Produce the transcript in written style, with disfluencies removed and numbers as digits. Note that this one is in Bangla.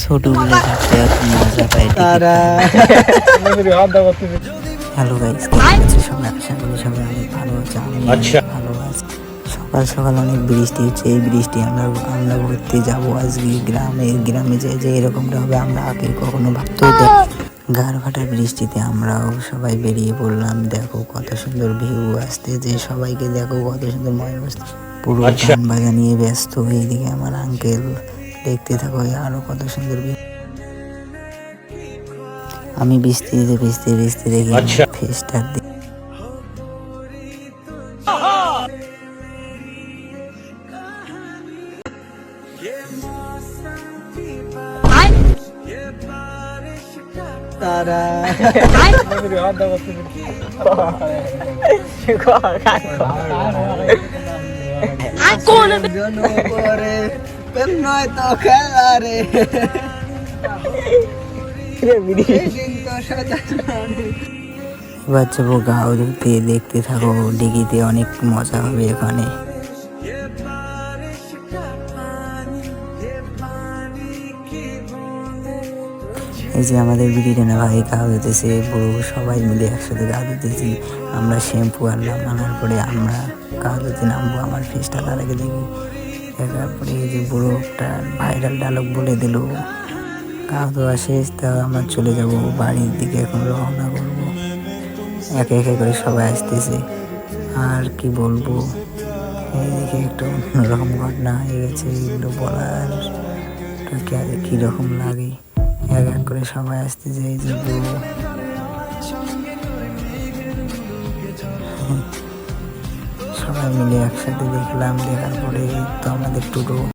ছোটগুলো থাকতে এত মজা পাই। হ্যালো গাইস, কেমন আছো সবাই? আশা করি সবাই অনেক ভালো আছে। আমি ভালো আছি। সকাল সকাল অনেক বৃষ্টি হচ্ছে। এই বৃষ্টি আমরা ঘুরতে যাব আজকে গ্রামে যে এরকমটা হবে আমরা আগে কখনো ভাবতে গার ফাটার বৃষ্টিতে আমরাও সবাই বেরিয়ে পড়লাম। দেখো কত সুন্দর ভিউ আসতে, যে সবাইকে দেখো কত সুন্দর ময়মনসিংহ পুরো গান বাজা নিয়ে ব্যস্ত। এইদিকে আমার আঙ্কেল, দেখতে থাকো আরো কত সুন্দর ভিউ। আমি বৃষ্টিতে দেখি ফেস্টার তারা নয় তো খেলা রে এবার যাবো গাও ধুতে। দেখতে থাকো, ডিগিতে অনেক মজা হবে এখানে। এই যে আমাদের বিড়িটা না ভাই গা ধুতেছে, বউ সবাই মিলে একসাথে গা ধুতেছি। আমরা শ্যাম্পু আনলাম, আনার পরে আমরা গা ধুতে নামবো। আমার ফেসটা তার আগে দেখি, দেখার পরে এই যে বড় একটা ভাইরাল ডায়লগ বলে দিল। গা ধোয়া শেষ, তা আমরা চলে যাব বাড়ির দিকে। এখন রওনা করবো, একে একে করে সবাই আসতেছে। আর কি বলবো, এইদিকে একটু অন্যরকম ঘটনা হয়ে গেছে। এগুলো বলার কীরকম লাগে, এক এক করে সবাই আসতেছে। এই যে সবাই মিলে একসাথে দেখলাম। দেখার পরে তো আমাদের টোটো